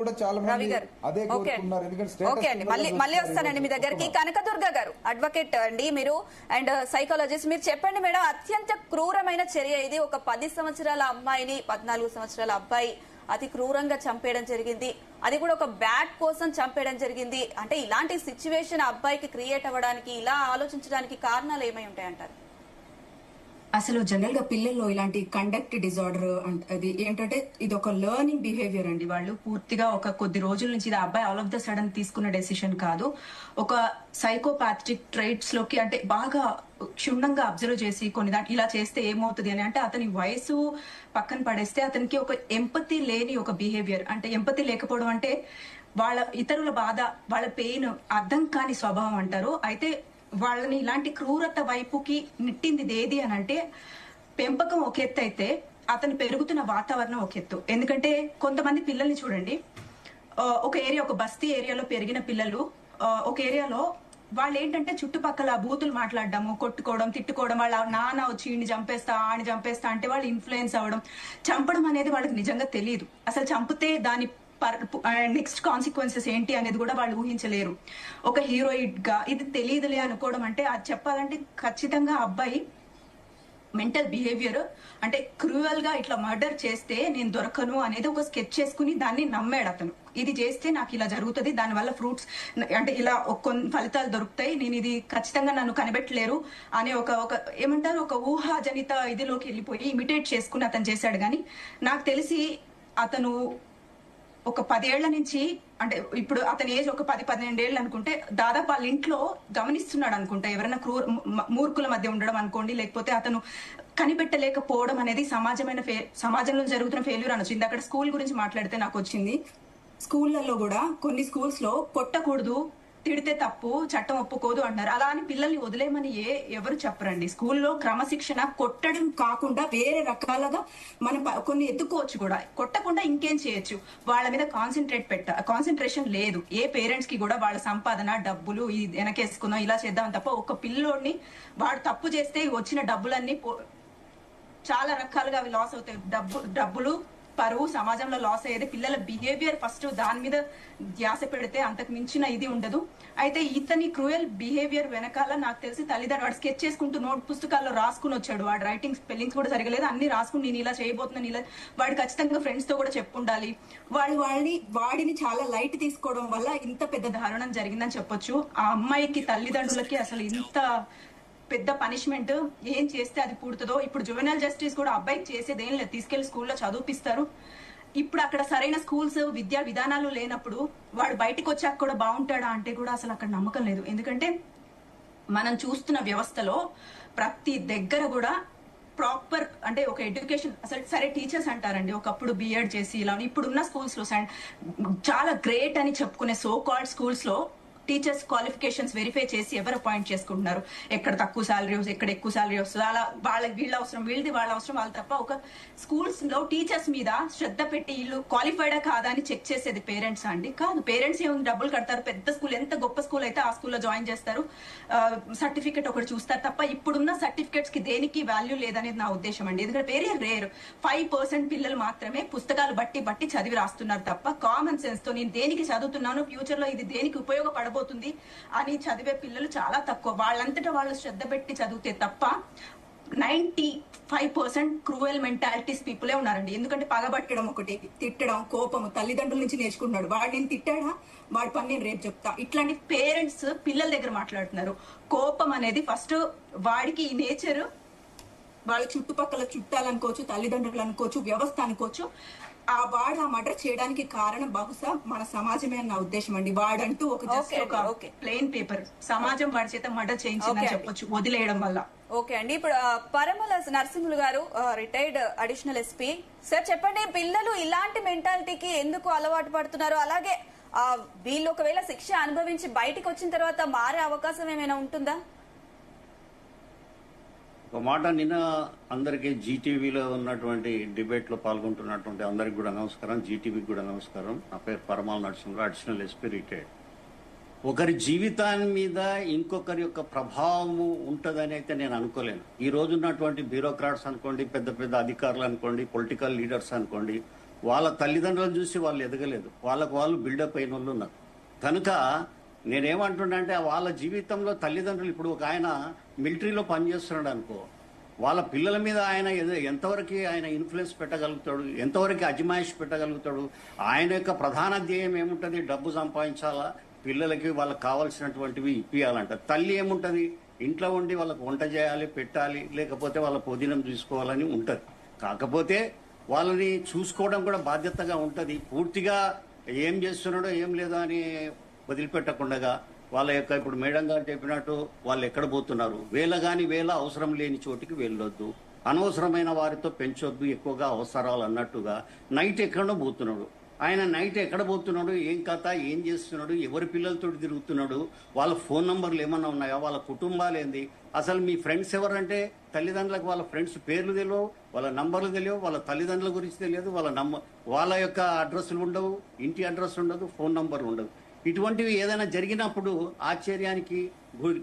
కూడా చాలా మంది అదే కోరుకున్నారు. ఎందుకంటే మళ్ళీ వస్తానండి మీ దగ్గరికి. కనకదుర్గ గారు అడ్వకేట్ అండి మీరు అండ్ సైకాలజిస్ట్, మీరు చెప్పండి మేడం, అత్యంత క్రూరమైన చర్య ఇది. ఒక 10 సంవత్సరాల అమ్మాయిని 14 సంవత్సరాల అబ్బాయి అతి క్రూరంగా చంపేయడం జరిగింది. అది కూడా ఒక బ్యాట్ కోసం చంపేయడం జరిగింది. అంటే ఇలాంటి సిచ్యువేషన్ అబ్బాయికి క్రియేట్ అవ్వడానికి, ఇలా ఆలోచించడానికి కారణాలు ఏమై ఉంటాయంటారు? అసలు జనరల్ గా పిల్లల్లో ఇలాంటి కండక్ట్ డిజార్డర్ అది ఏంటంటే ఇది ఒక లెర్నింగ్ బిహేవియర్ అండి. వాళ్ళు పూర్తిగా ఒక కొద్ది రోజుల నుంచి ఇది అబ్బాయి ఆల్ ఆఫ్ ద సడన్ తీసుకున్న డెసిషన్ కాదు. ఒక సైకోపాథటిక్ ట్రైట్స్ లోకి అంటే బాగా క్షుణ్ణంగా అబ్జర్వ్ చేసి కొన్ని దాంట్లో ఇలా చేస్తే ఏమవుతుంది అని అంటే అతని వయసు పక్కన పడేస్తే అతనికి ఒక ఎంపతి లేని ఒక బిహేవియర్, అంటే ఎంపతి లేకపోవడం అంటే వాళ్ళ ఇతరుల బాధ, వాళ్ళ పెయిన్ అర్థం కాని స్వభావం అంటారు. అయితే వాళ్ళని ఇలాంటి క్రూరత వైపుకి నెట్టింది ఏది అని అంటే పెంపకం ఒక ఎత్తు అయితే అతను పెరుగుతున్న వాతావరణం ఒక ఎత్తు. ఎందుకంటే కొంతమంది పిల్లల్ని చూడండి, ఒక ఏరియా, ఒక బస్తీ ఏరియాలో పెరిగిన పిల్లలు ఒక ఏరియాలో వాళ్ళు ఏంటంటే చుట్టుపక్కల బూతులు మాట్లాడడము, కొట్టుకోవడం, తిట్టుకోవడం, వాళ్ళ నాన్న వచ్చి ఈయన్ని చంపేస్తా ఆని చంపేస్తా అంటే వాళ్ళు ఇన్ఫ్లుయెన్స్ అవ్వడం. చంపడం అనేది వాళ్ళకి నిజంగా తెలియదు. అసలు చంపితే దాని నెక్స్ట్ కాన్సిక్వెన్సెస్ ఏంటి అనేది కూడా వాళ్ళు ఊహించలేరు. ఒక హీరోయిడ్ గా ఇది తెలియదులే అనుకోవడం అంటే అది చెప్పాలంటే ఖచ్చితంగా అబ్బాయి మెంటల్ బిహేవియర్ అంటే క్రూయల్ గా ఇట్లా మర్డర్ చేస్తే నేను దొరకను అనేది ఒక స్కెచ్ చేసుకుని దాన్ని నమ్మాడు అతను. ఇది చేస్తే నాకు ఇలా జరుగుతుంది, దానివల్ల ఫ్రూట్స్ అంటే ఇలా కొన్ని ఫలితాలు దొరుకుతాయి, నేను ఇది ఖచ్చితంగా నన్ను కనిపెట్టలేరు అనే ఒక ఏమంటారు ఒక ఊహాజనిత ఇదిలోకి వెళ్ళిపోయి ఇమిటేట్ చేసుకుని అతను చేశాడు. కానీ నాకు తెలిసి అతను ఒక 10 ఏళ్ల నుంచి, అంటే ఇప్పుడు అతని ఏజ్ ఒక 10-12 ఏళ్ళు అనుకుంటే దాదాపు వాళ్ళ ఇంట్లో గమనిస్తున్నాడు అనుకుంటా. ఎవరైనా మూర్ఖుల మధ్య ఉండడం అనుకోండి, లేకపోతే అతను కనిపెట్టలేకపోవడం అనేది సమాజంలో జరుగుతున్న ఫెయిల్యూర్ అనొచ్చు. ఇందాక స్కూల్ గురించి మాట్లాడితే నాకు వచ్చింది, స్కూళ్లలో కూడా కొన్ని స్కూల్స్ లో కొట్టకూడదు, తిడితే తప్పు, చట్టం ఒప్పుకోదు అంటారు. అలా అని పిల్లల్ని వదిలేమని ఎవరు చెప్పరండి. స్కూల్లో క్రమశిక్షణ కొట్టడం కాకుండా వేరే రకాలుగా మనం కొన్ని ఎత్తుకోవచ్చు కూడా. కొట్టకుండా ఇంకేం చేయొచ్చు, వాళ్ళ మీద కాన్సన్ట్రేషన్ లేదు. ఏ పేరెంట్స్ కి కూడా వాళ్ళ సంపాదన, డబ్బులు వెనకేసుకుందాం ఇలా చేద్దాం తప్ప ఒక పిల్లోడిని వాడు తప్పు చేస్తే వచ్చిన డబ్బులన్నీ చాలా రకాలుగా అవి లాస్ అవుతాయి. డబ్బులు, పరువు, సమాజంలో లాస్ అయ్యేది. పిల్లల బిహేవియర్ ఫస్ట్ దాని మీద ధ్యాస పెడితే అంతకు మించిన ఇది ఉండదు. అయితే ఇతని క్రూయల్ బిహేవియర్ వెనకాల నాకు తెలిసి తల్లిదండ్రులు వాడు స్కెచ్ చేసుకుంటూ నోట్ పుస్తకాల్లో రాసుకుని వచ్చాడు. వాడు రైటింగ్ స్పెల్లింగ్స్ కూడా జరగలేదు, అన్ని రాసుకుని నేను ఇలా చేయబోతున్నాను ఇలా. వాడు ఖచ్చితంగా ఫ్రెండ్స్ తో కూడా చెప్పుండాలి. వాడిని చాలా లైట్ తీసుకోవడం వల్ల ఇంత పెద్ద దారుణం జరిగిందని చెప్పొచ్చు. ఆ అమ్మాయికి తల్లిదండ్రులకి అసలు ఇంత పెద్ద పనిష్మెంట్ ఏం చేస్తే అది పూడుతుందో. ఇప్పుడు జువెనల్ జస్టిస్ కూడా అబ్బాయికి చేసేది ఏం లేదు, తీసుకెళ్లి స్కూల్లో చదివిపిస్తారు. ఇప్పుడు అక్కడ సరైన స్కూల్స్, విద్యా విధానాలు లేనప్పుడు వాడు బయటకు వచ్చాక కూడా బాగుంటాడా అంటే కూడా అసలు అక్కడ నమ్మకం లేదు. ఎందుకంటే మనం చూస్తున్న వ్యవస్థలో ప్రతి దగ్గర కూడా ప్రాపర్ అంటే ఒక ఎడ్యుకేషన్, అసలు సరే టీచర్స్ అంటారండి ఒకప్పుడు బిఎడ్ చేసి ఇలా, ఇప్పుడున్న స్కూల్స్ లో చాలా గ్రేట్ అని చెప్పుకునే సో కాల్డ్ స్కూల్స్ లో టీచర్స్ క్వాలిఫికేషన్స్ వెరిఫై చేసి ఎవరు అపాయింట్ చేసుకుంటున్నారు, ఎక్కడ తక్కువ శాలరీ వస్తుంది, ఎక్కడ ఎక్కువ శాలరీ వస్తుంది, అలా వీళ్ళ అవసరం వీళ్ళది, వాళ్ళ అవసరం వాళ్ళు తప్ప ఒక స్కూల్స్ లో టీచర్స్ మీద శ్రద్ధ పెట్టి వీళ్ళు క్వాలిఫైడా కాదా అని చెక్ చేసేది పేరెంట్స్ అండి కాదు. పేరెంట్స్ ఏముంది, డబ్బులు కడతారు, పెద్ద స్కూల్ ఎంత గొప్ప స్కూల్ అయితే ఆ స్కూల్లో జాయిన్ చేస్తారు, సర్టిఫికేట్ ఒకటి చూస్తారు తప్ప ఇప్పుడున్న సర్టిఫికేట్స్ కి దేనికి వాల్యూ లేదనేది నా ఉద్దేశం అండి. ఎందుకంటే వెరీ రేర్ 5% పిల్లలు మాత్రమే పుస్తకాలు బట్టి చదివి రాస్తున్నారు తప్ప కామన్ సెన్స్ తో నేను దేనికి చదువుతున్నాను, ఫ్యూచర్ లో ఇది దేనికి ఉపయోగపడబోతుంది అని చదివే పిల్లలు చాలా తక్కువ. వాళ్ళంతటా వాళ్ళు శ్రద్ధ పెట్టి చదివితే తప్ప 95% క్రూయల్ మెంటాలిటీస్ పీపులే ఉన్నారండి. ఎందుకంటే పగబట్టడం ఒకటి, తిట్టడం, కోపము తల్లిదండ్రుల నుంచి నేర్చుకుంటున్నాడు. వాడు నేను తిట్టాడా, వాడి పని నేను రేపు చెప్తా, ఇట్లాంటి పేరెంట్స్ పిల్లల దగ్గర మాట్లాడుతున్నారు. కోపం అనేది ఫస్ట్ వాడికి ఈ నేచర్ వాళ్ళ చుట్టుపక్కల చుట్టాలనుకోవచ్చు, తల్లిదండ్రులు అనుకోవచ్చు, వ్యవస్థ అనుకోవచ్చు, వాడు ఆ మర్డర్ చేయడానికి కారణం బహుశా మన సమాజమే అన్న ఉద్దేశం అండి. వాడంటూ ఒక ప్లెయిన్ పేపర్ సమాజం వాడి చేత మర్డర్ చేయించిందని చెప్పొచ్చు వదిలేయడం వల్ల. ఓకే అండి, ఇప్పుడు పరమల నరసింహులు గారు రిటైర్డ్ అడిషనల్ ఎస్పీ సార్, చెప్పండి పిల్లలు ఇలాంటి మెంటాలిటీకి ఎందుకు అలవాటు పడుతున్నారు? అలాగే వీళ్ళు ఒకవేళ శిక్ష అనుభవించి బయటకు వచ్చిన తర్వాత మారే అవకాశం ఏమైనా ఉంటుందా? ఒక మాట, నిన్న అందరికీ జీటీవీలో ఉన్నటువంటి డిబేట్లో పాల్గొంటున్నటువంటి అందరికి కూడా నమస్కారం, జీటీవీకి కూడా నమస్కారం. నా పేరు పరమాల నరసింహరావు, అడిషనల్ ఎస్పీ రిటైర్డ్. ఒకరి జీవితాన్ని మీద ఇంకొకరి యొక్క ప్రభావము ఉంటుందని అయితే నేను అనుకోలేను. ఈ రోజు ఉన్నటువంటి బ్యూరోక్రాట్స్ అనుకోండి, పెద్ద పెద్ద అధికారులు అనుకోండి, పొలిటికల్ లీడర్స్ అనుకోండి, వాళ్ళ తల్లిదండ్రులను చూసి వాళ్ళు ఎదగలేదు, వాళ్ళకు వాళ్ళు బిల్డప్ అయిన వాళ్ళు ఉన్నారు. కనుక నేనేమంటున్నా అంటే వాళ్ళ జీవితంలో తల్లిదండ్రులు, ఇప్పుడు ఒక ఆయన మిలిటరీలో పనిచేస్తున్నాడు అనుకో, వాళ్ళ పిల్లల మీద ఆయన ఎంతవరకు ఆయన ఇన్ఫ్లుయెన్స్ పెట్టగలుగుతాడు, ఎంతవరకు అజమాయిష్ పెట్టగలుగుతాడు. ఆయన యొక్క ప్రధాన ధ్యేయం ఏముంటుంది? డబ్బు సంపాదించాలా, పిల్లలకి వాళ్ళకి కావాల్సినటువంటివి ఇప్పియాలంట. తల్లి ఏముంటుంది? ఇంట్లో ఉండి వాళ్ళకు వంట చేయాలి, పెట్టాలి, లేకపోతే వాళ్ళ భోజనం తీసుకోవాలని ఉంటుంది. కాకపోతే వాళ్ళని చూసుకోవడం కూడా బాధ్యతగా ఉంటుంది. పూర్తిగా ఏం చేస్తున్నాడో ఏం లేదో అని వదిలిపెట్టకుండా వాళ్ళ యొక్క, ఇప్పుడు మేడం గారు చెప్పినట్టు వాళ్ళు ఎక్కడ పోతున్నారు, వేళ అవసరం లేని చోటికి వెళ్ళొద్దు, అనవసరమైన వారితో పెంచొద్దు, ఎక్కువగా అవసరాలు అన్నట్టుగా. నైట్ ఎక్కడో పోతున్నాడు ఆయన, నైట్ ఎక్కడ పోతున్నాడు, ఏం కథ, ఏం చేస్తున్నాడు, ఎవరి పిల్లలతో తిరుగుతున్నాడు, వాళ్ళ ఫోన్ నంబర్లు ఏమన్నా ఉన్నాయా, వాళ్ళ కుటుంబాలు ఏంది, అసలు మీ ఫ్రెండ్స్ ఎవరంటే తల్లిదండ్రులకు వాళ్ళ ఫ్రెండ్స్ పేర్లు తెలియవు, వాళ్ళ నంబర్లు తెలియవు, వాళ్ళ తల్లిదండ్రుల గురించి తెలియదు, వాళ్ళ యొక్క అడ్రస్లు ఉండవు, ఇంటి అడ్రస్ ఉండదు, ఫోన్ నంబర్లు ఉండదు. ఇటువంటివి ఏదైనా జరిగినప్పుడు ఆశ్చర్యానికి గురి